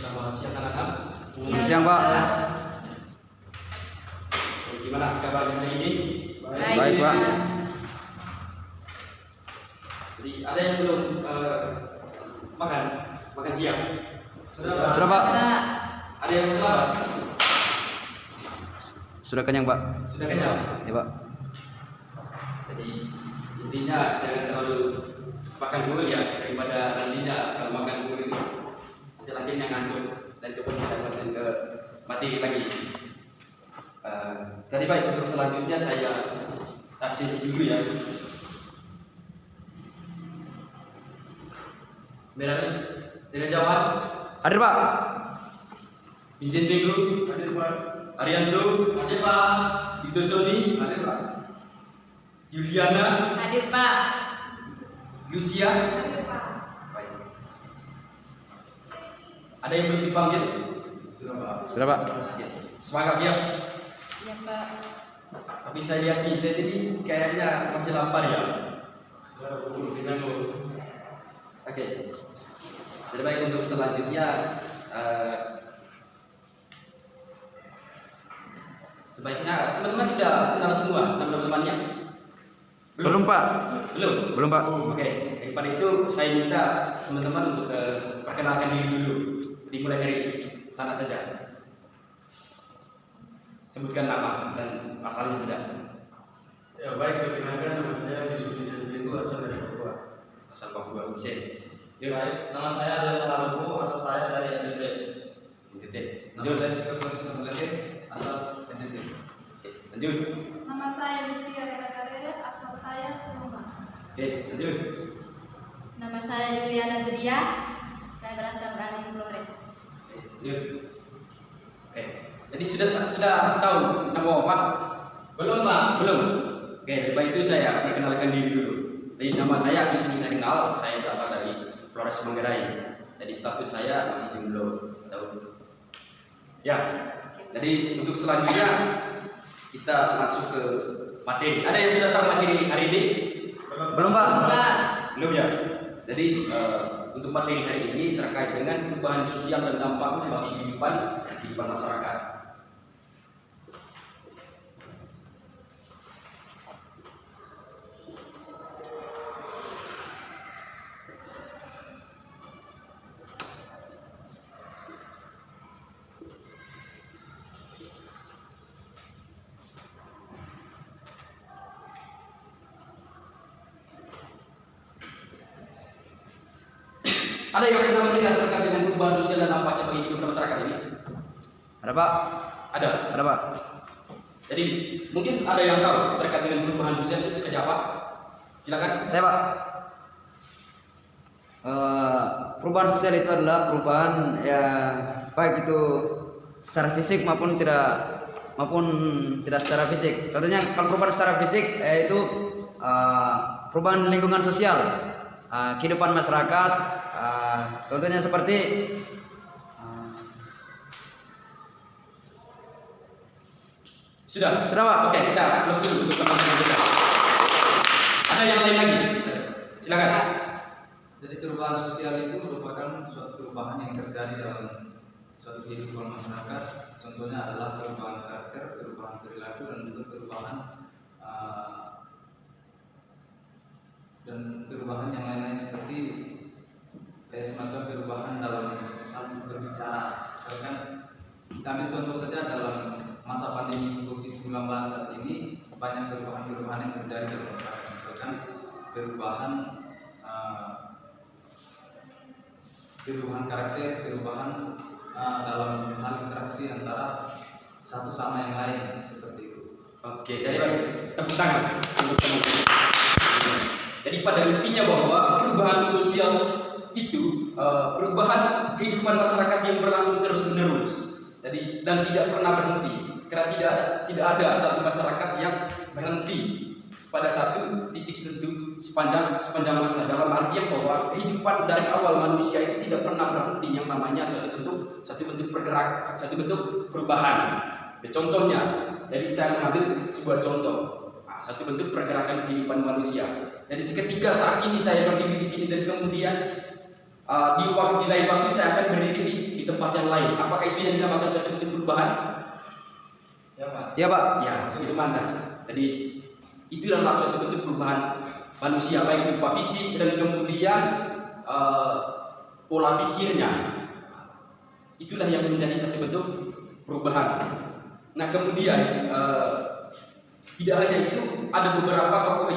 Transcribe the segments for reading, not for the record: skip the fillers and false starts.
Selamat siang anak-anak. Selamat siang, Pak. Gimana kabarnya hari ini? Baik, Pak. Jadi ada yang belum makan siang? Sudah, Pak. Ada yang selamat? Sudah kenyang, Pak. Sudah kenyang? Ya, Pak. Jadi intinya jangan terlalu makan dulu ya, daripada nantinya kalau makan dulu ini hasil akhirnya ngantuk dan kemudian kita masuk ke materi lagi. Jadi baik, untuk selanjutnya saya absensi dulu ya. Beraris dari Jawa. Hadir, Pak. Vincent Teglu. Hadir Pak. Arianto. Hadir Pak. Itu Sony. Hadir Pak. Juliana. Hadir Pak. Lucia. Baik. Ada yang belum dipanggil? Sudah Pak. Sudah, Pak. Ya. Semangat ya. Ya Pak. Tapi saya lihat Vincent ini kayaknya masih lapar ya. Oke. Jadi baik, untuk selanjutnya sebaiknya teman-teman sudah kenal semua teman-temannya? Belum, Pak. Belum? Pak. Oke. Daripada itu saya minta teman-teman untuk perkenalkan diri dulu. Dimulai dari sana saja. Sebutkan nama dan asalnya sudah. Ya baik, perkenalkan nama saya Yusuf Vincent Teglu, asal dari Papua. Asal Papua, Vincent. Yuk, Baik, nama saya Adel Talabu, asal saya dari NTT. NTT. Nama Lanjut. saya juga Profesor Mulade, asal NTT. Oke, lanjut. Nama saya Lucia Karere, asal saya Sumba. Oke, lanjut. Nama saya Juliana Zedia, saya berasal dari Flores. Oke, lanjut. Oke. Jadi sudah tahu nama Pak? Belum Pak. Belum. Oke, daripada itu saya perkenalkan diri dulu. Jadi nama saya Agus saya kenal, saya berasal dari Flores Manggarai. Jadi status saya masih jomblo. Tahu? Ya. Jadi untuk selanjutnya kita masuk ke materi. Ada yang sudah tahu materi hari ini? Belum, Pak. Pak. Belum ya. Jadi untuk materi hari ini terkait dengan perubahan sosial dan dampaknya bagi kehidupan masyarakat. Ada yang pernah mendengar terkait dengan perubahan sosial dan dampaknya bagi kehidupan masyarakat ini? Ada, Pak. Ada. Ada, Pak. Jadi mungkin ada yang tahu terkait dengan perubahan sosial itu seperti apa? Silakan. Saya, Pak. Perubahan sosial itu adalah perubahan ya baik itu secara fisik maupun tidak secara fisik. Contohnya kalau perubahan secara fisik itu perubahan lingkungan sosial, kehidupan masyarakat. Contohnya seperti Sudah. Sudah, Pak. Oke, kita close dulu untuk teman-teman kita. Ada yang lain lagi? Silakan. Jadi perubahan sosial itu merupakan suatu perubahan yang terjadi dalam suatu kehidupan masyarakat. Contohnya adalah perubahan karakter, perubahan perilaku, dan juga perubahan yang lain-lain seperti semacam perubahan dalam hal berbicara. Misalkan kita ambil contoh saja dalam masa pandemi COVID-19 saat ini, banyak perubahan-perubahan yang terjadi dalam masyarakat. Misalkan perubahan karakter, perubahan dalam hal interaksi antara satu sama yang lain, seperti itu. Oke, jadi baik, tepuk tangan untuk teman-teman. Jadi pada intinya bahwa perubahan sosial itu perubahan kehidupan masyarakat yang berlangsung terus-menerus. Jadi dan tidak pernah berhenti. Karena tidak ada satu masyarakat yang berhenti pada satu titik tentu sepanjang masa, dalam artian bahwa kehidupan dari awal manusia itu tidak pernah berhenti, yang namanya satu bentuk pergerakan, satu bentuk perubahan. Contohnya, jadi saya mengambil sebuah contoh, satu bentuk pergerakan kehidupan manusia. Jadi seketika saat ini saya berdiri di sini dan kemudian di lain waktu saya akan berdiri di tempat yang lain. Apakah itu yang dinamakan suatu bentuk perubahan? Ya Pak. Ya, itu mana? Jadi itu adalah suatu bentuk perubahan manusia, baik berupa fisik dan kemudian pola pikirnya. Itulah yang menjadi satu bentuk perubahan. Nah kemudian tidak hanya itu, ada beberapa tokoh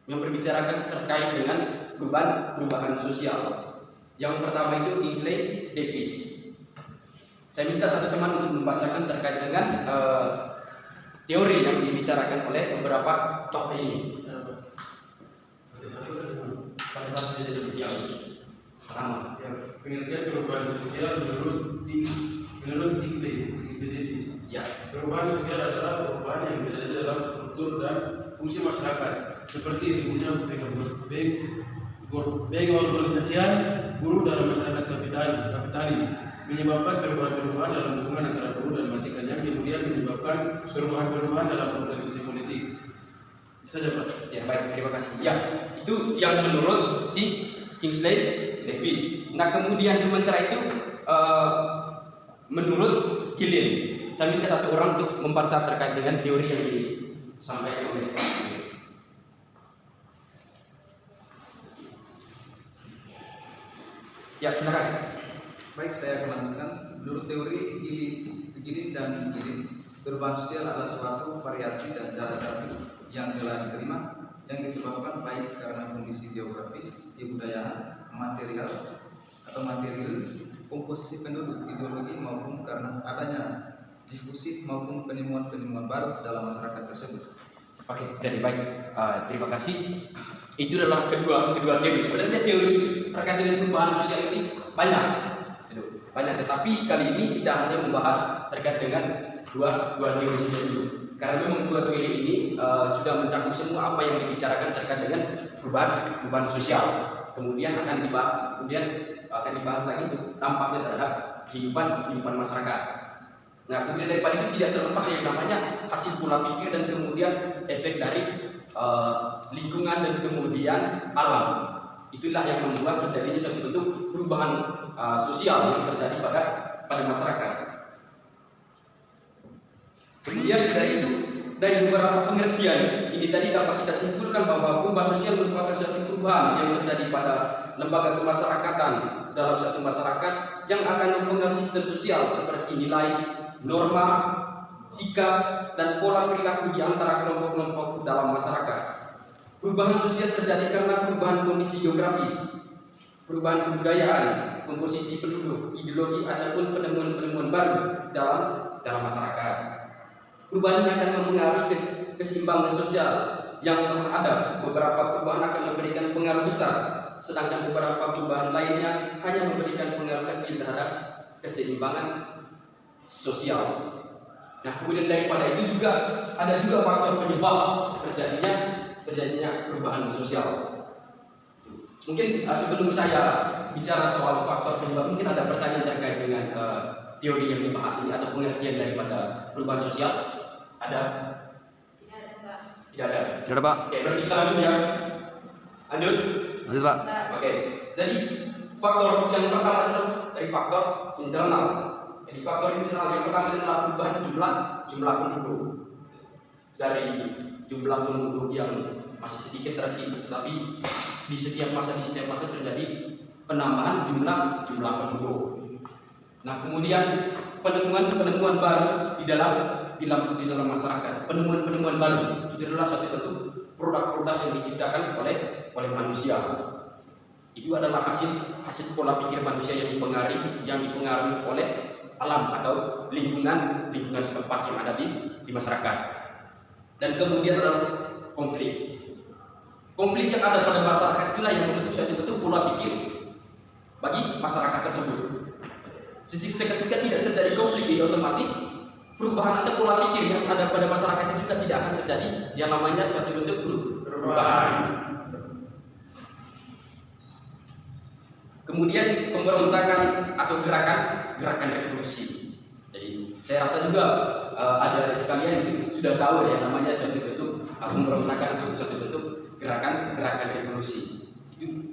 yang berbicarakan terkait dengan perubahan sosial. Yang pertama itu Kingsley Davis. Saya minta satu teman untuk membacakan terkait dengan teori yang dibicarakan oleh beberapa tokoh ini. Baca satu saja dulu yang pertama. Pengertian perubahan sosial menurut Kingsley Davis. Ya. Perubahan sosial adalah perubahan yang terjadi dalam struktur dan fungsi masyarakat, seperti timbulnya pengorganisasian buruh dalam masyarakat kapitalis, menyebabkan perubahan-perubahan dalam hubungan antara buruh dan majikan, yang kemudian menyebabkan perubahan-perubahan dalam organisasi politik. Bisa Pak? Ya baik, terima kasih. Ya, itu yang menurut si Kingsley Davis. Nah kemudian sementara itu menurut Gillen. Saya minta satu orang untuk membaca terkait dengan teori yang disampaikan oleh Pak. Ya, silakan. Baik, saya akan lanjutkan. Menurut teori Gillen dan Gillen, perubahan sosial adalah suatu variasi dan cara-cara hidup yang telah diterima yang disebabkan baik karena kondisi geografis, kebudayaan, material, komposisi penduduk, ideologi, maupun karena adanya difusi maupun penemuan-penemuan baru dalam masyarakat tersebut. Oke, jadi baik. Terima kasih. Itu adalah kedua teori. Sebenarnya teori terkait dengan perubahan sosial ini banyak, tetapi kali ini kita hanya membahas terkait dengan dua teori saja dulu. Karena memang dua teori ini sudah mencakup semua apa yang dibicarakan terkait dengan perubahan sosial. Kemudian akan dibahas lagi untuk dampaknya terhadap kehidupan masyarakat. Nah, kemudian daripada itu tidak terlepas yang namanya hasil pola pikir dan kemudian efek dari lingkungan dan kemudian alam. Itulah yang membuat terjadinya suatu bentuk perubahan sosial yang terjadi pada masyarakat. Kemudian dari beberapa pengertian ini tadi dapat kita simpulkan bahwa perubahan sosial merupakan suatu perubahan yang terjadi pada lembaga kemasyarakatan dalam satu masyarakat yang akan mempengaruhi sistem sosial seperti nilai, norma, sikap, dan pola perilaku di antara kelompok-kelompok dalam masyarakat. Perubahan sosial terjadi karena perubahan kondisi geografis, perubahan kebudayaan, komposisi penduduk, ideologi, ataupun penemuan-penemuan baru dalam masyarakat. Perubahan ini akan mempengaruhi keseimbangan sosial yang telah ada. Beberapa perubahan akan memberikan pengaruh besar, sedangkan beberapa perubahan lainnya hanya memberikan pengaruh kecil terhadap keseimbangan sosial. Nah, kemudian daripada itu juga ada faktor penyebab terjadinya perubahan sosial. Mungkin sebelum saya bicara soal faktor penyebab, mungkin ada pertanyaan terkait dengan teori yang dibahas ini atau pengertian daripada perubahan sosial. Ada? Tidak ada. Tidak ada Pak. Oke, berarti kita lanjut ya. Lanjut. Lanjut Pak. Oke. Jadi faktor yang pertama adalah dari faktor internal. Jadi faktor internal yang pertama adalah perubahan jumlah penduduk. Dari jumlah penduduk yang masih sedikit tetapi di setiap masa terjadi penambahan jumlah penduduk. Nah, kemudian penemuan baru di dalam masyarakat. Penemuan baru itu adalah satu bentuk produk-produk yang diciptakan oleh manusia. Itu adalah hasil pola pikir manusia yang dipengaruhi oleh alam atau lingkungan setempat yang ada di masyarakat. Dan kemudian adalah konflik. Konflik yang ada pada masyarakat itulah yang membentuk suatu bentuk pola pikir bagi masyarakat tersebut. Seketika tidak terjadi konflik, otomatis perubahan atau pola pikir yang ada pada masyarakat itu juga tidak akan terjadi. Yang namanya suatu bentuk perubahan. Kemudian pemberontakan atau gerakan revolusi. Jadi saya rasa juga ada sekalian itu sudah tahu ya, namanya suatu bentuk pemberontakan atau suatu bentuk gerakan revolusi.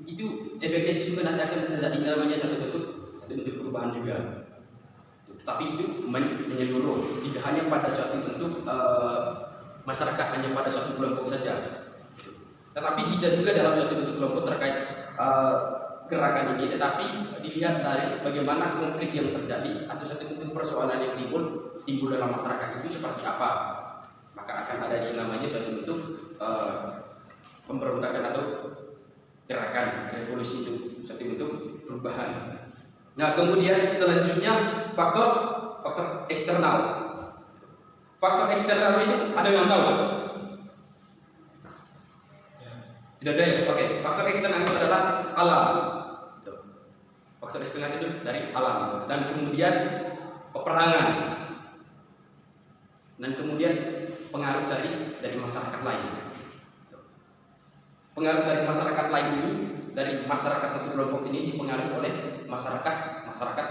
Itu efeknya juga nanti akan terjadi namanya suatu bentuk bentuk perubahan juga. Tetapi itu menyeluruh, tidak hanya pada suatu bentuk masyarakat, hanya pada suatu kelompok saja. Tetapi bisa juga dalam suatu bentuk kelompok terkait gerakan ini, tetapi dilihat dari bagaimana konflik yang terjadi atau suatu bentuk persoalan yang timbul dalam masyarakat itu seperti apa, maka akan ada yang namanya suatu bentuk pemberontakan atau gerakan revolusi, itu suatu bentuk perubahan. Nah, kemudian selanjutnya faktor eksternal. Faktor eksternal itu ada yang tahu? Tidak ada ya? Oke. Faktor eksternal itu adalah alam. Faktor eksternal itu dari alam, dan kemudian peperangan, dan kemudian pengaruh dari masyarakat lain. Pengaruh dari masyarakat lain ini, dari masyarakat satu kelompok ini dipengaruhi oleh masyarakat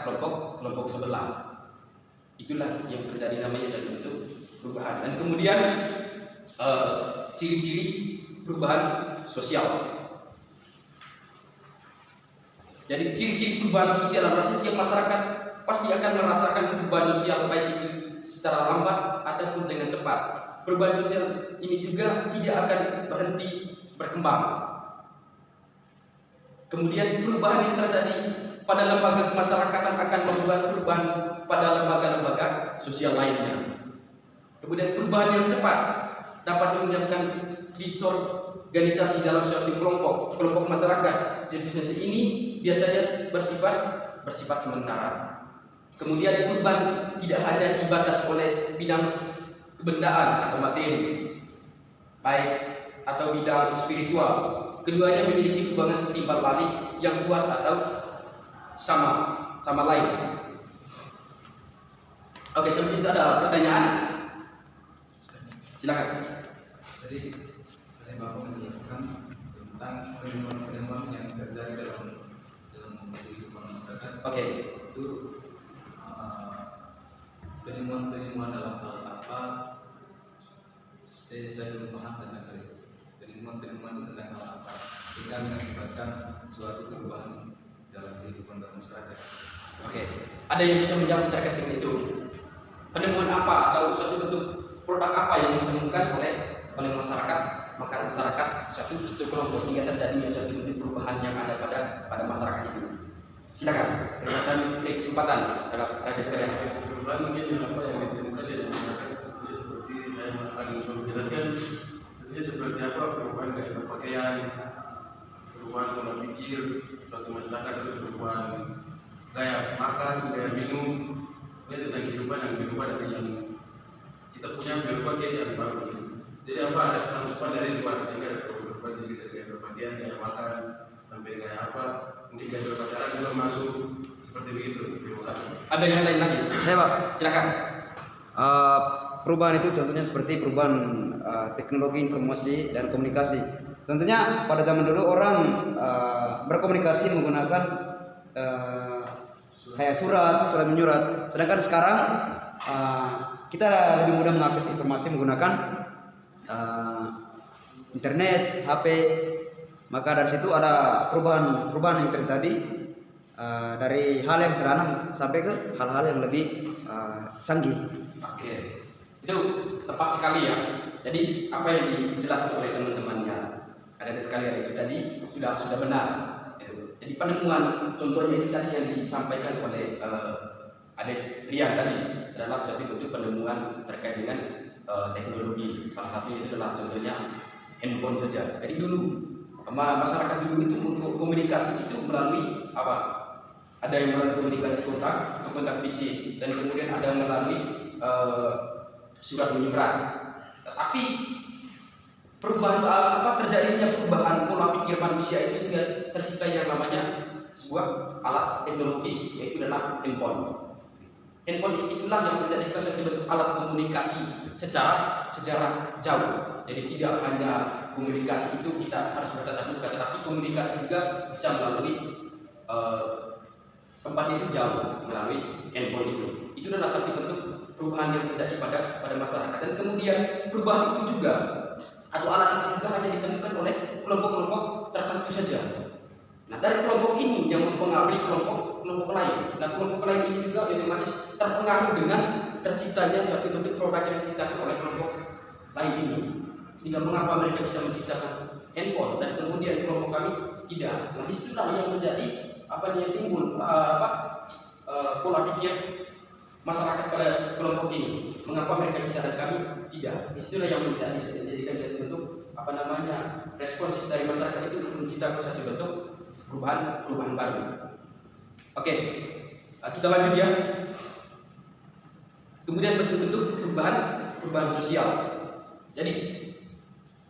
kelompok sebelah. Itulah yang terjadi, namanya satu bentuk perubahan. Dan kemudian ciri-ciri perubahan sosial. Jadi ciri-ciri perubahan sosial adalah setiap masyarakat pasti akan merasakan perubahan sosial, baik itu secara lambat ataupun dengan cepat. Perubahan sosial ini juga tidak akan berhenti berkembang. Kemudian perubahan yang terjadi pada lembaga kemasyarakatan akan membuat perubahan pada lembaga-lembaga sosial lainnya. Kemudian perubahan yang cepat dapat menyebabkan disorganisasi dalam suatu kelompok masyarakat. Organisasi ini biasanya bersifat sementara. Kemudian perubahan tidak hanya dibatas oleh bidang kebendaan atau materi, baik atau bidang spiritual. Keduanya memiliki hubungan timbal balik yang kuat atau sama lain. Oke, sebelum itu ada pertanyaan? Silakan. Jadi Bapak menjelaskan tentang penemuan yang terjadi dalam kehidupan masyarakat. Oke. Itu penemuan dalam hal apa? Saya belum paham tentang itu. Penemuan itu tentang hal apa? Sehingga mengakibatkan suatu perubahan dalam kehidupan masyarakat. Oke. Ada yang bisa menjawab terkait dengan itu? Penemuan apa atau suatu bentuk produk apa yang ditemukan oleh masyarakat, maka masyarakat satu kelompok sehingga terjadi suatu bentuk perubahan yang ada pada masyarakat itu. Silakan, saya akan beri kesempatan terhadap rakyat sekalian. Perubahan mungkin yang apa yang ditemukan di masyarakat itu seperti saya akan menjelaskan, jadi seperti apa perubahan gaya berpakaian, perubahan pola pikir suatu masyarakat, terus perubahan gaya makan, gaya minum, ini tentang kehidupan yang berubah dari yang kita punya berubah ke yang baru. Jadi apa ada asupan dari luar sehingga berubah sedikit gaya berpakaian, gaya makan, sampai gaya apa, mungkin gaya berpacaran juga masuk seperti begitu. Ada yang lain lagi? Saya Pak. Silakan. Perubahan itu contohnya seperti perubahan teknologi informasi dan komunikasi. Tentunya pada zaman dulu orang berkomunikasi menggunakan kayak surat menyurat. Sedangkan sekarang kita lebih mudah mengakses informasi menggunakan internet, HP. Maka dari situ ada perubahan yang terjadi dari hal yang sederhana sampai ke hal-hal yang lebih canggih. Oke, itu tepat sekali ya. Jadi apa yang dijelaskan oleh teman-temannya ada sekalian itu tadi sudah benar. Jadi penemuan contohnya itu tadi yang disampaikan oleh Adik Rian tadi adalah suatu bentuk penemuan terkait dengan teknologi. Salah satunya itu adalah contohnya handphone saja. Jadi dulu masyarakat dulu itu komunikasi itu melalui apa? Ada yang melalui komunikasi kontak fisik, dan kemudian ada yang melalui surat menyurat. Tetapi perubahan terjadinya perubahan pola pikir manusia itu sehingga tercipta yang namanya sebuah alat teknologi, yaitu adalah handphone. Handphone itulah yang menjadikan suatu bentuk alat komunikasi secara jauh. Jadi tidak hanya komunikasi itu kita harus bertatap muka, tetapi komunikasi juga bisa melalui tempat itu jauh, melalui handphone itu. Itu adalah satu bentuk perubahan yang terjadi pada masyarakat. Dan kemudian perubahan itu juga atau alat itu juga hanya ditemukan oleh kelompok-kelompok tertentu saja. Nah, dari kelompok ini yang mempengaruhi kelompok kelompok lain. Nah, kelompok lain ini juga otomatis terpengaruh dengan terciptanya suatu bentuk produk yang diciptakan oleh kelompok lain ini. Sehingga mengapa mereka bisa menciptakan handphone dan kemudian kelompok kami tidak. Nah, disitulah yang menjadi yang timbul pola pikir masyarakat pada kelompok ini. Mengapa mereka bisa dan kami tidak? Disitulah yang menjadikan satu bentuk responsif dari masyarakat itu untuk menciptakan satu bentuk perubahan baru. Oke, kita lanjut ya. Kemudian bentuk-bentuk perubahan sosial. Jadi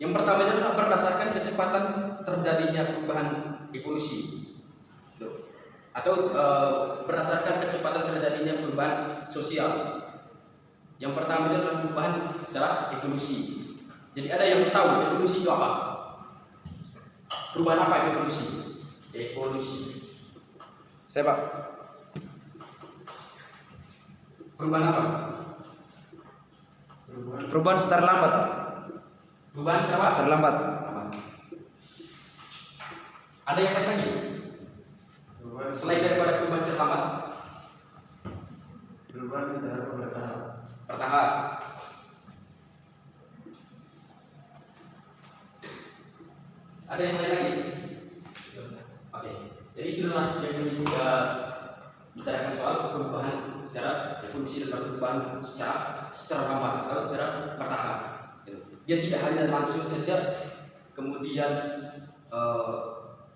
yang pertama adalah berdasarkan kecepatan terjadinya perubahan evolusi, atau berdasarkan kecepatan terjadinya perubahan sosial. Yang pertama adalah perubahan secara evolusi. Jadi ada yang tahu evolusi itu apa? Perubahan apa evolusi? Evolusi. Saya Pak. Perubahan apa? Perubahan secara lambat Pak. Perubahan secara Secara lambat. Ada yang lain lagi? Selain daripada perubahan secara lambat? Perubahan secara Bertahap. Ada yang lain lagi? Oke. Jadi itulah yang kita bicarakan soal perubahan secara evolusi dan perubahan secara lambat atau secara bertahap. Dia tidak hanya langsung saja kemudian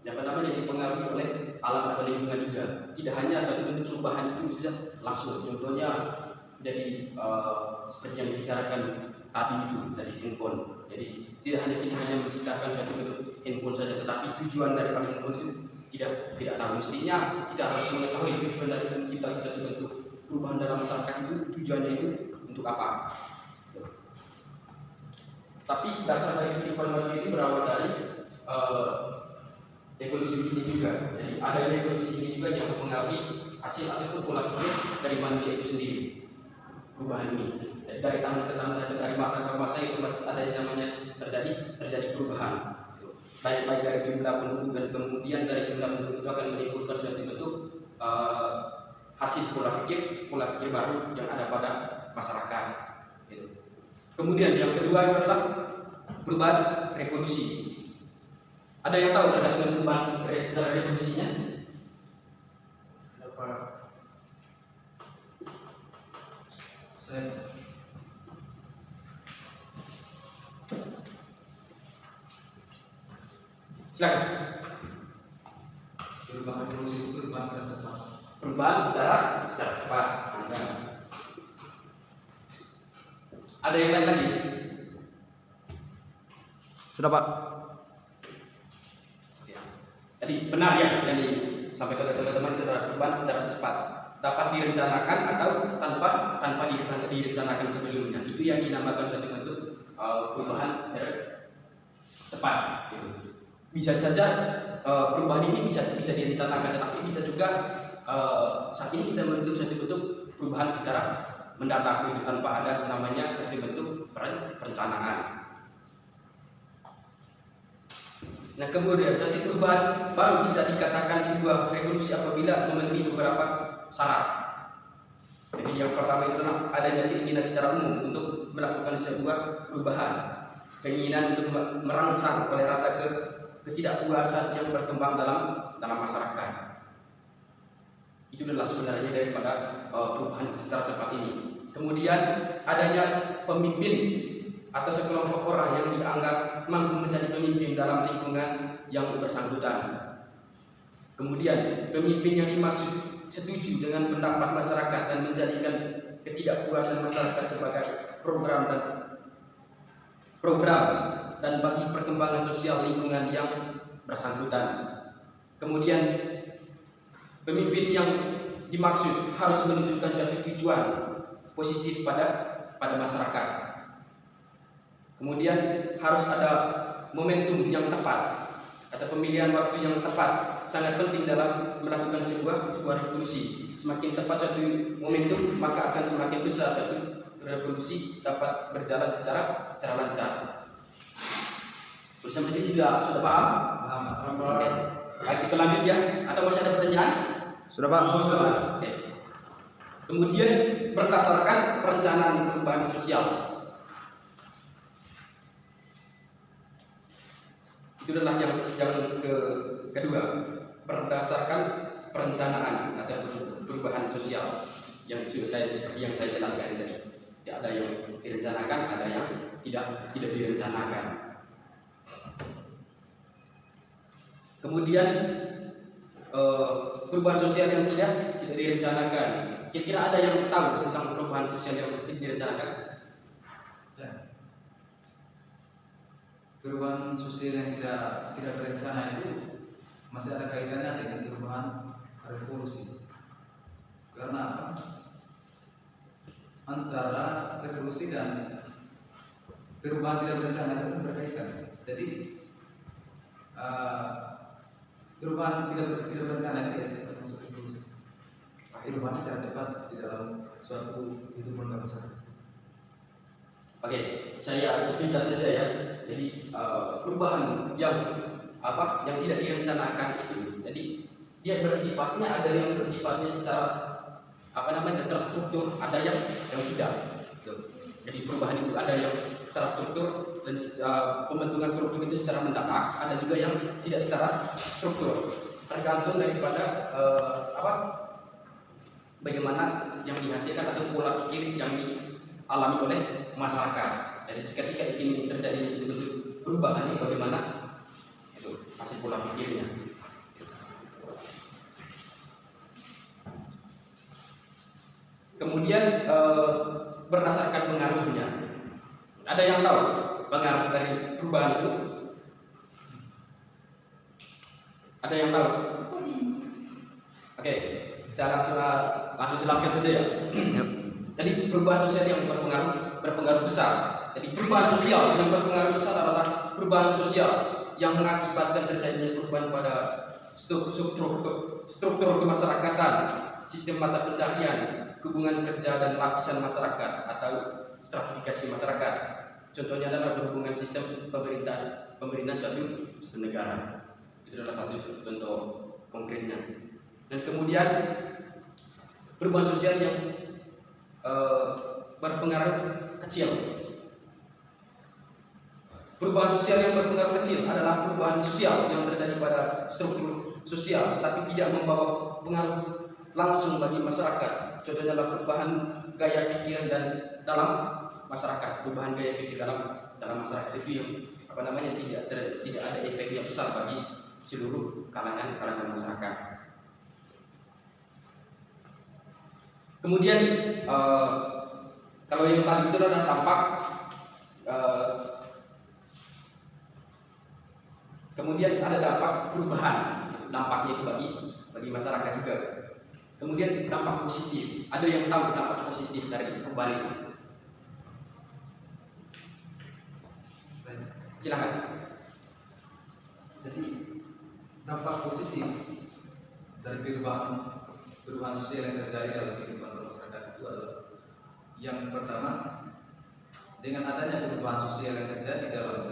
dipengaruhi oleh alam atau lingkungan juga. Tidak hanya satu bentuk perubahan itu saja langsung. Contohnya jadi seperti yang dibicarakan tadi itu dari handphone. Jadi tidak hanya kita menciptakan satu bentuk handphone saja, tetapi tujuan daripada handphone itu tidak tahu. Mestinya kita harus mengetahui tujuan dari menciptakan satu bentuk perubahan dalam masyarakat itu, tujuannya itu untuk apa. Tapi dasar dari kehidupan manusia ini berawal dari evolusi ini juga. Jadi adanya evolusi ini juga yang mempengaruhi hasil ataupun pola pikir dari manusia itu sendiri. Perubahan ini dari tahun ke tahun atau dari masa ke masa itu ada yang namanya terjadi perubahan. Baik dari jumlah penduduk dan kemudian dari jumlah penduduk itu akan menimbulkan suatu bentuk hasil pola pikir baru yang ada pada masyarakat. Kemudian yang kedua adalah perubahan revolusi. Ada yang tahu terkait dengan perubahan secara revolusinya? Apa? Silakan. Perubahan evolusi itu perubahan secara cepat. Perubahan secara cepat. Ada yang lain lagi? Sudah Pak. Jadi benar ya yang disampaikan oleh teman-teman itu adalah perubahan secara cepat, dapat direncanakan atau tanpa direncanakan sebelumnya. Itu yang dinamakan suatu bentuk perubahan secara cepat. Gitu. Bisa saja perubahan ini bisa direncanakan, tetapi bisa juga saat ini kita membentuk suatu bentuk perubahan secara mendadak itu tanpa ada namanya suatu bentuk perencanaan. Nah, kemudian suatu perubahan baru bisa dikatakan sebuah revolusi apabila memenuhi beberapa syarat. Jadi yang pertama itu adalah adanya keinginan secara umum untuk melakukan sebuah perubahan, keinginan untuk merangsang oleh rasa ketidakpuasan yang berkembang dalam masyarakat. Itu adalah sebenarnya daripada perubahan secara cepat ini. Kemudian adanya pemimpin atau sekelompok orang yang dianggap mampu menjadi pemimpin dalam lingkungan yang bersangkutan. Kemudian pemimpin yang dimaksud setuju dengan pendapat masyarakat dan menjadikan ketidakpuasan masyarakat sebagai program dan bagi perkembangan sosial lingkungan yang bersangkutan. Kemudian pemimpin yang dimaksud harus menunjukkan suatu tujuan positif pada masyarakat. Kemudian harus ada momentum yang tepat atau pemilihan waktu yang tepat, sangat penting dalam melakukan sebuah revolusi. Semakin tepat suatu momentum, maka akan semakin besar suatu revolusi dapat berjalan secara lancar. Sampai sini sudah paham? Paham. Oke. Baik, kita lanjut ya. Atau masih ada pertanyaan? Sudah Pak? Oke. Kemudian berdasarkan perencanaan perubahan sosial. Itu adalah yang kedua, berdasarkan perencanaan atau perubahan sosial yang seperti yang saya jelaskan tadi. Ada yang direncanakan, ada yang tidak direncanakan. Kemudian perubahan sosial yang tidak direncanakan. Kira-kira ada yang tahu tentang perubahan sosial yang tidak direncanakan? Perubahan sosial yang tidak berencana itu masih ada kaitannya dengan perubahan revolusi. Karena apa? Antara revolusi dan perubahan tidak berencana itu berkaitan. Jadi perubahan tidak berencana itu ya termasuk revolusi. Perubahan secara cepat di dalam suatu kehidupan bangsa. Oke, saya sepintas saja ya. Jadi perubahan yang tidak direncanakan itu, jadi dia bersifatnya, ada yang bersifatnya secara terstruktur, ada yang tidak. Jadi perubahan itu ada yang secara struktur dan pembentukan struktur itu secara mendadak, ada juga yang tidak secara struktur. Tergantung daripada bagaimana yang dihasilkan atau pola pikir yang dialami oleh masyarakat. Jadi ketika ingin terjadi bentuk perubahan ini, bagaimana itu hasil pola pikirnya. Kemudian berdasarkan pengaruhnya, ada yang tahu pengaruh dari perubahan itu? Ada yang tahu? Oke, saya langsung jelaskan saja ya. Jadi perubahan sosial yang berpengaruh besar. Jadi perubahan sosial yang berpengaruh besar adalah perubahan sosial yang mengakibatkan terjadinya perubahan pada struktur kemasyarakatan, sistem mata pencaharian, hubungan kerja dan lapisan masyarakat atau stratifikasi masyarakat. Contohnya adalah berhubungan sistem pemerintahan suatu negara. Itu adalah satu contoh konkretnya. Dan kemudian perubahan sosial yang berpengaruh kecil. Perubahan sosial yang berpengaruh kecil adalah perubahan sosial yang terjadi pada struktur sosial, tapi tidak membawa pengaruh langsung bagi masyarakat. Contohnya adalah perubahan gaya pikir dan dalam masyarakat. Perubahan gaya pikir dalam masyarakat itu yang tidak ada efek yang besar bagi seluruh kalangan masyarakat. Kemudian kalau yang tadi itu adalah dampak. Kemudian ada dampak perubahan, dampaknya itu bagi masyarakat juga. Kemudian dampak positif, ada yang tahu dampak positif dari perubahan itu? Silakan. Jadi dampak positif dari perubahan sosial yang terjadi dalam kehidupan masyarakat itu adalah yang pertama, dengan adanya perubahan sosial yang terjadi dalam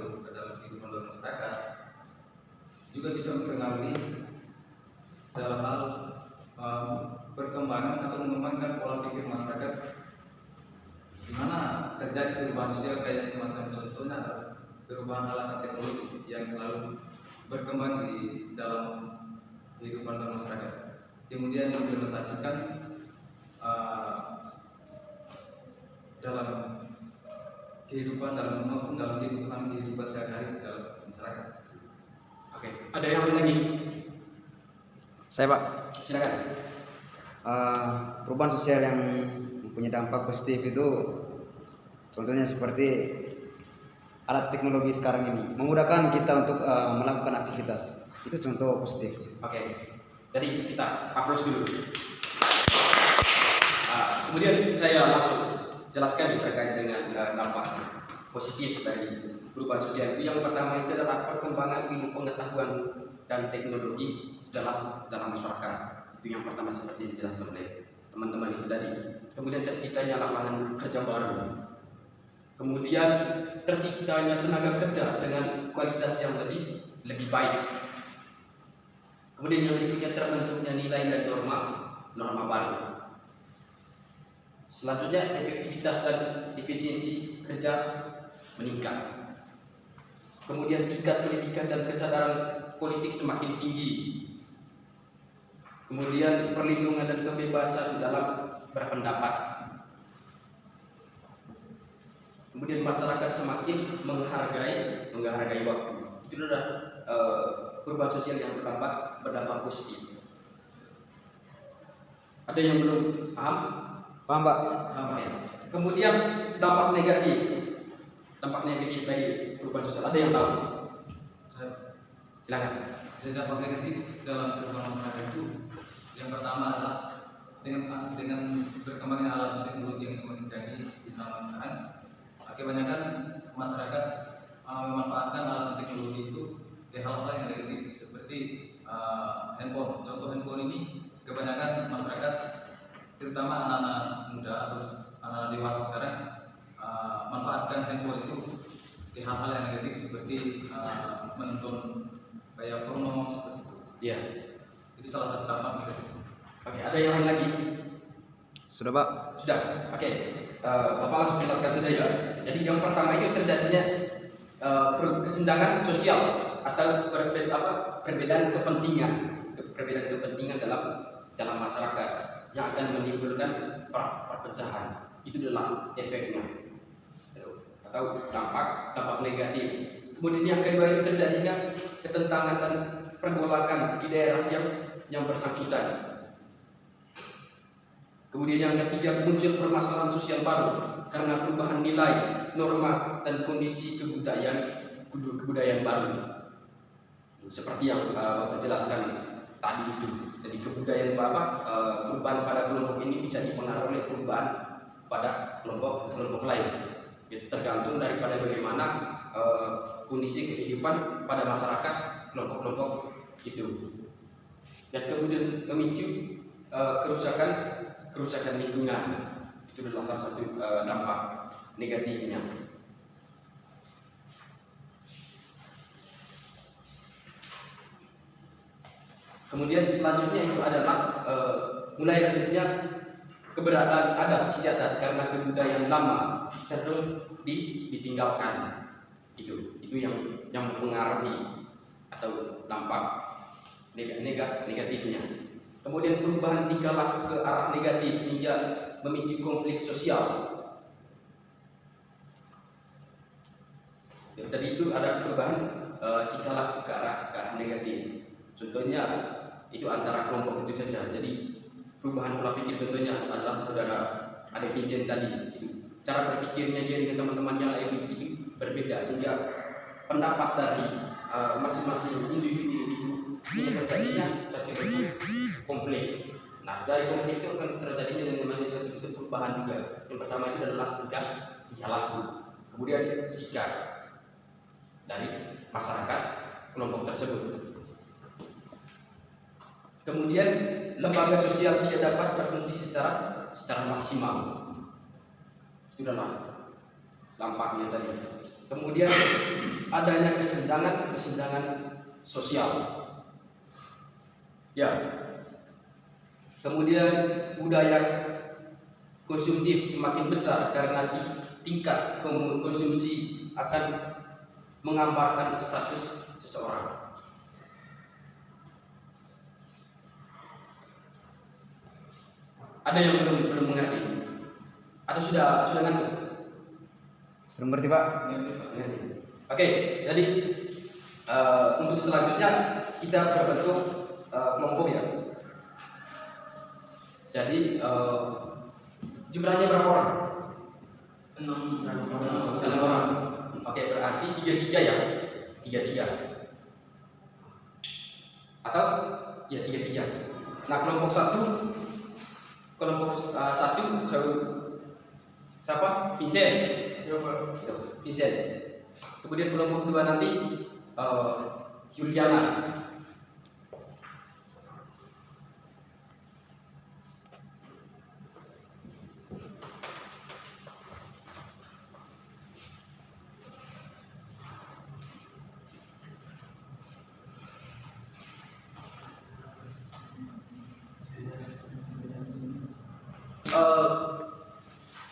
kehidupan masyarakat juga bisa mempengaruhi dalam hal perkembangan atau mengembangkan pola pikir masyarakat, di mana terjadi perubahan sosial kayak semacam contohnya perubahan alat teknologi yang selalu berkembang di dalam kehidupan masyarakat, kemudian diimplementasikan dalam kehidupan maupun dalam kehidupan sehari-hari dalam masyarakat. Oke, ada yang lagi? Saya Pak. Silakan. Perubahan sosial yang mempunyai dampak positif itu contohnya seperti alat teknologi sekarang ini memudahkan kita untuk melakukan aktivitas. Itu contoh positif. Oke, jadi kita aplaus dulu. Kemudian saya langsung jelaskan terkait dengan dampak positif dari perubahan sosial itu. Yang pertama itu adalah perkembangan ilmu pengetahuan dan teknologi dalam masyarakat. Itu yang pertama seperti yang dijelaskan oleh teman-teman itu tadi. Kemudian terciptanya lapangan kerja baru. Kemudian terciptanya tenaga kerja dengan kualitas yang lebih baik. Kemudian yang berikutnya terbentuknya nilai dan norma norma baru. Selanjutnya, efektivitas dan efisiensi kerja meningkat. Kemudian tingkat pendidikan dan kesadaran politik semakin tinggi. Kemudian perlindungan dan kebebasan dalam berpendapat. Kemudian masyarakat semakin menghargai waktu. Itu adalah perubahan sosial yang berdampak positif. Ada yang belum paham? Paham, Pak? Oke. Kemudian dampak negatif dari perubahan sosial. Ada yang tahu? Silakan. Dampak negatif dalam perubahan masyarakat itu yang pertama adalah dengan berkembangnya alat teknologi yang semakin canggih di zaman sekarang, kebanyakan masyarakat memanfaatkan alat teknologi itu ke hal-hal yang negatif seperti handphone. Contoh handphone ini kebanyakan masyarakat, terutama anak-anak muda atau anak dewasa sekarang, manfaatkan handphone itu ke hal-hal yang negatif seperti menonton kayak porno seperti itu. Iya. Itu salah satu dampak negatif. Oke, ada yang lain lagi? Sudah, Pak? Sudah. Oke. Bapak langsung jelaskan saja ya. Jadi yang pertama itu terjadinya kesenjangan sosial atau perbedaan kepentingan dalam masyarakat yang akan menimbulkan perpecahan. Itu adalah efeknya atau dampak negatif. Kemudian yang kedua itu terjadinya ketentangan dan pergolakan di daerah yang bersangkutan. Kemudian yang ketiga, muncul permasalahan sosial baru karena perubahan nilai, norma, dan kondisi kebudayaan baru. Seperti yang Bapak jelaskan tadi itu. Jadi kebudayaan perubahan pada kelompok ini bisa dipengaruhi oleh perubahan pada kelompok lain. Tergantung daripada bagaimana kondisi kehidupan pada masyarakat kelompok-kelompok itu. Dan kemudian memicu kerusakan lingkungan. Itu adalah salah satu dampak negatifnya. Kemudian selanjutnya itu adalah mulai redupnya keberadaan adat istiadat karena kebudayaan lama cenderung ditinggalkan. Itu yang mempengaruhi atau dampak negatifnya. Kemudian perubahan tingkah laku ke arah negatif sehingga memicu konflik sosial. Tadi itu ada perubahan tingkah laku ke arah negatif. Contohnya itu antara kelompok itu saja. Jadi perubahan pola pikir contohnya adalah saudara ada Vincent tadi. Cara berpikirnya dia dengan teman-teman yang lain itu berbeda sehingga pendapat dari masing-masing individu terjadinya satu konflik. Nah, dari konflik itu akan terjadinya yang namanya satu bentuk perubahan juga. Yang pertama itu adalah tingkah laku, kemudian sikap dari masyarakat kelompok tersebut. Kemudian lembaga sosial tidak dapat berfungsi secara maksimal. Itu adalah dampaknya tadi. Kemudian adanya kesenjangan sosial. Ya. Kemudian budaya konsumtif semakin besar karena tingkat konsumsi akan menggambarkan status seseorang. Ada yang belum mengerti? Atau sudah ngantuk? Sudah mengerti, Pak? Mengerti. Oke, jadi untuk selanjutnya kita berbentuk kelompok ya. Jadi jumlahnya berapa orang? 6 orang. Oke, berarti 3-3 ya? 3-3. Atau ya 3-3. Nah, kelompok satu siapa? Vincent. Vincent. Kemudian kelompok 2 nanti Juliana.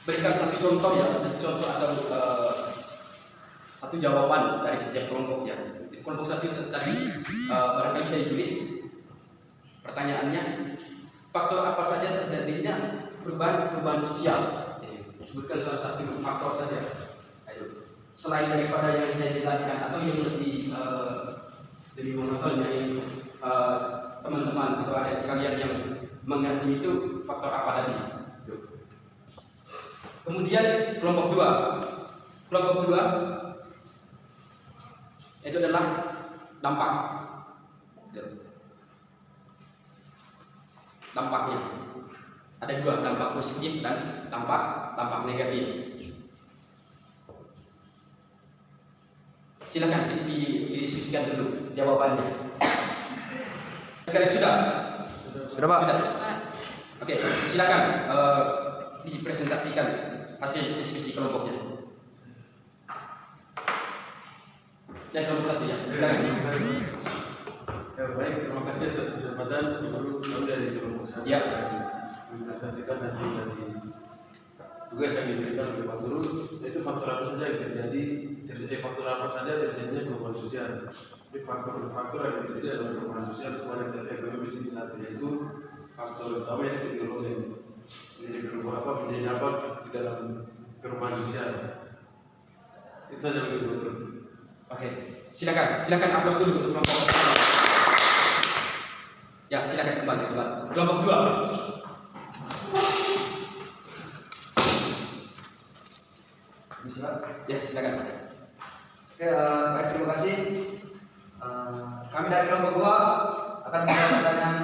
berikan satu contoh ya, atau satu jawaban dari setiap kelompok ya. Kelompok satu tadi barangkali bisa ditulis pertanyaannya, faktor apa saja terjadinya perubahan sosial? Bukan salah satu faktor saja. Ayo. Selain daripada yang saya jelaskan atau yang lebih monoton yang teman-teman atau adik sekalian yang mengerti itu faktor apa tadi? Kemudian kelompok dua itu adalah dampak. Dampaknya ada dua, dampak positif dan dampak negatif. Silakan didiskusikan dulu jawabannya. Sekarang sudah Pak. Sudah. Oke, silakan dipresentasikan hasil diskusi kelompoknya. Dan kelompok satu ya. Silakan. Ya, baik, terima kasih atas kesempatan. Guru kami dari kelompok satu Ya. mempresentasikan hasil dari tugas yang diberikan oleh Pak Guru, yaitu faktor apa saja yang terjadi terjadinya perubahan sosial. Jadi faktor yang terjadi adalah perubahan sosial kepada ekonomi di saat yaitu faktor utama yaitu teknologi menjadi dampak di dalam perubahan sosial. Itu saja bagi Guru. Oke, silakan aplaus dulu untuk kelompok. Ya, silakan kembali. Kelompok dua. Bisa. Ya, silakan. Oke, baik, terima kasih. Kami dari kelompok 2 akan menjawab pertanyaan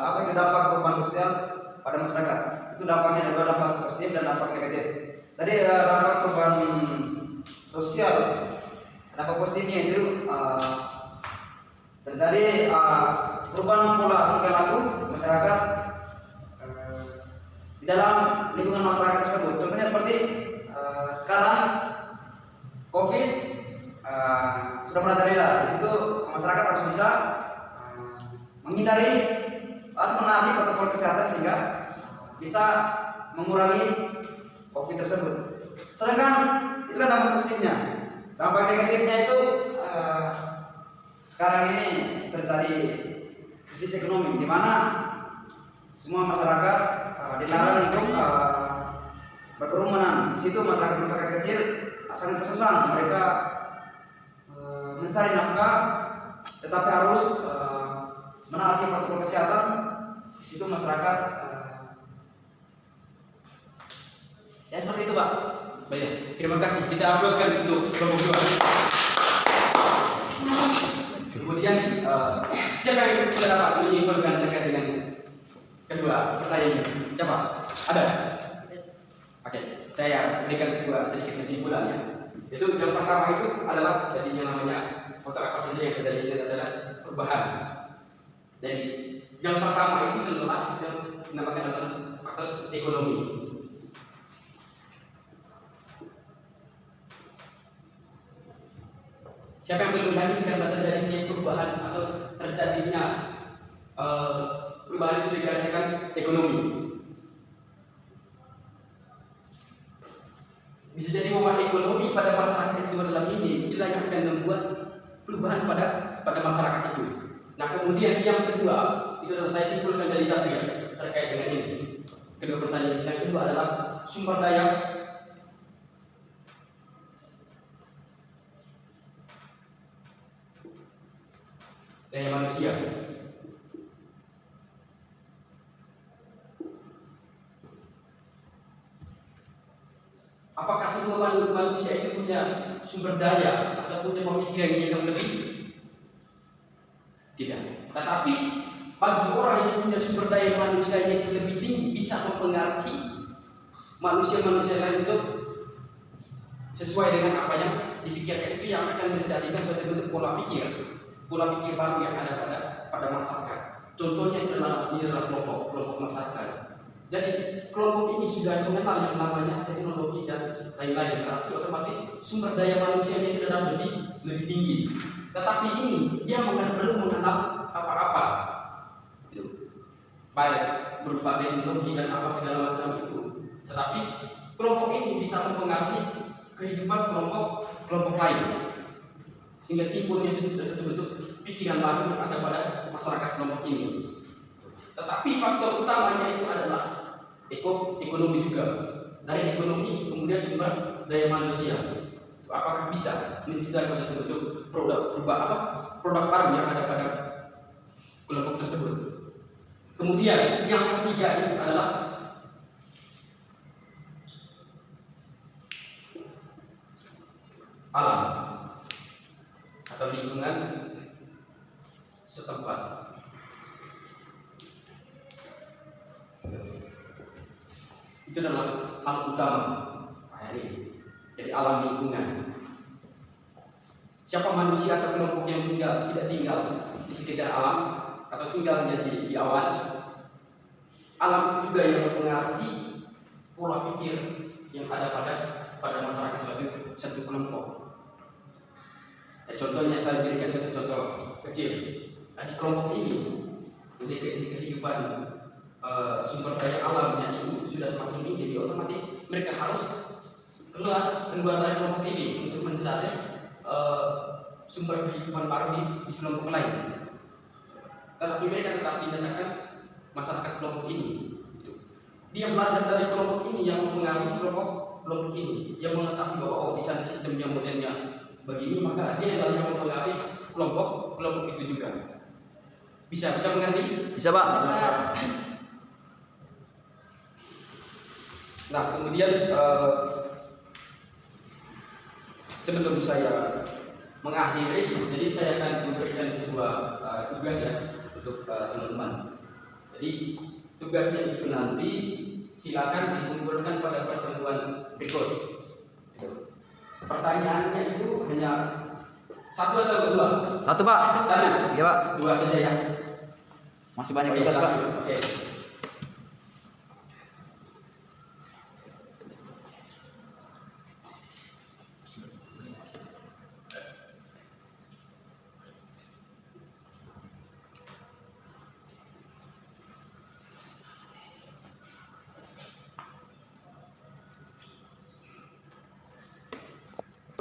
apa itu dampak perubahan sosial pada masyarakat. Itu dampaknya ada dua, dampak positif dan dampak negatif. Tadi dampak perubahan sosial, dampak positifnya itu terjadi perubahan pola perilaku masyarakat di dalam lingkungan masyarakat tersebut. Contohnya seperti sekarang COVID sudah merajalela. Di situ masyarakat harus bisa menghindari atau menaati protokol kesehatan sehingga bisa mengurangi COVID tersebut. Sedangkan itu kan dampak positifnya. Dampak negatifnya itu sekarang ini terjadi krisis ekonomi di mana semua masyarakat dilarang untuk berkerumunan. Di situ masyarakat kecil sangat kesusahan. Mereka mencari nafkah, tetapi harus menaati protokol kesehatan. Di situ masyarakat ya seperti itu, Pak. Baik, terima kasih. Kita aplauskan untuk kelompok dua. Kemudian siapa yang bisa dapat menyimpulkan terkait dengan kedua pertanyaan ini? Siapa? Ada? Oke, saya berikan sedikit kesimpulannya. Itu yang pertama itu adalah jadi yang namanya faktor apa saja yang terjadi ini adalah perubahan. Jadi yang pertama itu adalah yang dinamakan adalah faktor ekonomi. Siapa yang belum yakin karena terjadinya perubahan atau terjadinya perubahan itu dikarenakan ekonomi? Bisa jadi bahwa ekonomi pada masyarakat itu adalah inilah yang akan membuat perubahan pada masyarakat itu. Nah, kemudian yang kedua itu adalah saya simpulkan dari satu ya terkait dengan ini. Kedua pertanyaan yang kedua adalah sumber daya manusia. Apakah semua manusia itu punya sumber daya atau punya pemikiran yang lebih? Tidak. Tetapi bagi orang yang punya sumber daya manusia yang lebih tinggi bisa mempengaruhi manusia-manusia lain itu sesuai dengan apa yang dipikirkan, itu yang akan menjadikan suatu bentuk pola pikir baru yang ada pada masyarakat. Contohnya ini adalah kelompok masyarakat. Jadi kelompok ini sudah mengenal yang namanya teknologi dan lain-lain. Berarti otomatis sumber daya manusianya sudah lebih tinggi. Tetapi ini dia belum mengenal apa-apa. baik berupa teknologi dan apa segala macam itu. Tetapi kelompok ini bisa mempengaruhi kehidupan kelompok lain, sehingga timbulnya sudah terbentuk pikiran baru yang ada pada masyarakat kelompok ini. Tetapi faktor utamanya itu adalah ekonomi juga. Dari ekonomi kemudian sumber daya manusia. Apakah bisa menciptakan satu bentuk produk baru yang ada pada kelompok tersebut. Kemudian yang ketiga itu adalah alam atau lingkungan setempat. Itu adalah hal utama ini. Jadi alam lingkungan. Siapa manusia atau kelompok yang tidak tinggal di sekitar alam atau tinggalnya di awan, alam juga yang mempengaruhi pola pikir yang ada pada masyarakat satu kelompok. Contohnya saya berikan satu contoh kecil. Di kelompok ini, jadi kehidupan sumber daya alamnya itu sudah semakin tinggi, jadi otomatis mereka harus keluar dari kelompok ini untuk mencari sumber kehidupan baru di kelompok lain. Tetapi mereka tetap dinyatakan masyarakat kelompok ini. Dia belajar dari kelompok ini yang mempengaruhi kelompok ini, yang mengetahui bahwa di sana sistemnya modelnya begini, maka dia adalah yang mempengaruhi kelompok itu juga. Bisa mengerti? Bisa, Pak. Nah, kemudian sebelum saya mengakhiri, jadi saya akan memberikan sebuah tugas ya untuk teman-teman. Jadi tugasnya itu nanti silakan dikumpulkan pada pertemuan berikut. Pertanyaannya itu hanya satu atau dua? Satu, Pak. Satu. Iya, Pak. Dua saja ya. Masih banyak tugas, Pak. Oke.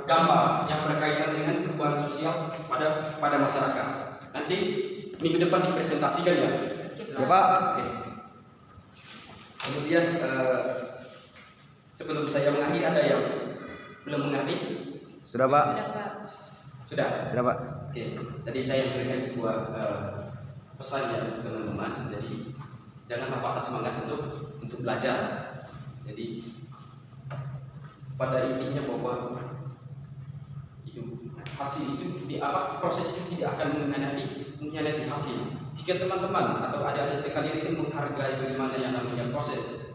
Gambar yang berkaitan dengan perubahan sosial pada masyarakat. Nanti minggu depan dipresentasikan ya. Ya, Pak. Oke. Kemudian sebelum saya mengakhiri, ada yang belum mengerti? Sudah, Pak. Sudah. Sudah, Pak. Oke. Jadi saya memberikan sebuah pesan ya teman-teman. Jadi janganlah patah semangat untuk belajar. Jadi pada intinya bahwa hasil itu proses itu tidak akan mengkhianati hasil. Jika teman-teman atau adik-adik sekalian itu menghargai bagaimana yang namanya proses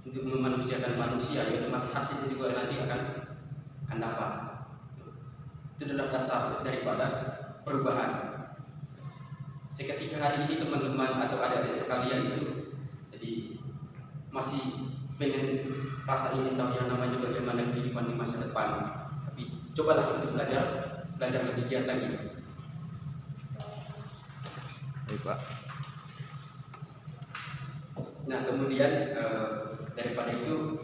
untuk memanusiakan manusia, ya otomatis hasilnya juga nanti akan dapat. Itu adalah dasar daripada perubahan. Seketika hari ini teman-teman atau adik-adik sekalian itu jadi masih pengen rasa ingin tahu yang namanya bagaimana kehidupan di masa depan. Cobalah untuk belajar lebih giat lagi. Baik, Pak. Nah, kemudian daripada itu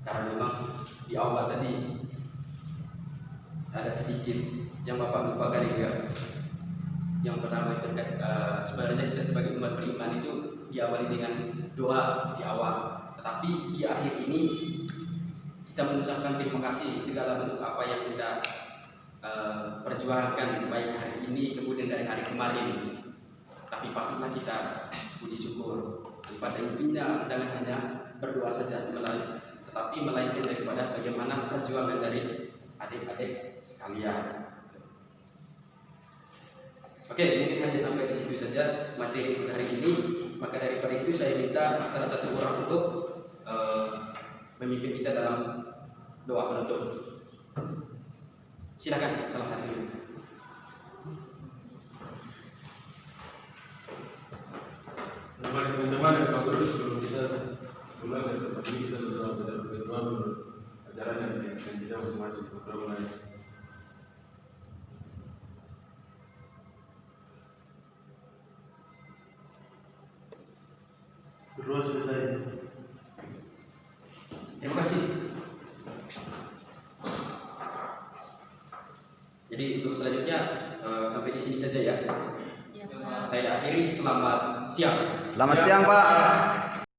karena memang di awal tadi ada sedikit yang Bapak lupa ya. Yang pertama itu sebenarnya kita sebagai umat beriman itu diawali dengan doa di awal, tetapi di akhir ini kita mengucapkan terima kasih segala bentuk apa yang kita perjuangkan baik hari ini kemudian dari hari kemarin. Tapi patutlah kita puji syukur. Pada intinya jangan hanya berdoa saja, tetapi melainkan daripada bagaimana perjuangan dari adik-adik sekalian. Oke, mungkin hanya sampai di situ saja materi untuk hari ini. Maka daripada itu saya minta salah satu orang untuk memimpin kita dalam doa penutup. Silakan salah satunya. Baik teman-teman dan Pak Guru, sebelum kita mulai seperti ini kita berdoa menurut ajaran yang diingatkan kita masing-masing. Berdoa mulai. Berdua selesai. Terima kasih. Jadi untuk selanjutnya sampai di sini saja ya. Ya, Pak. Saya akhiri, selamat siang. Selamat siang, Pak.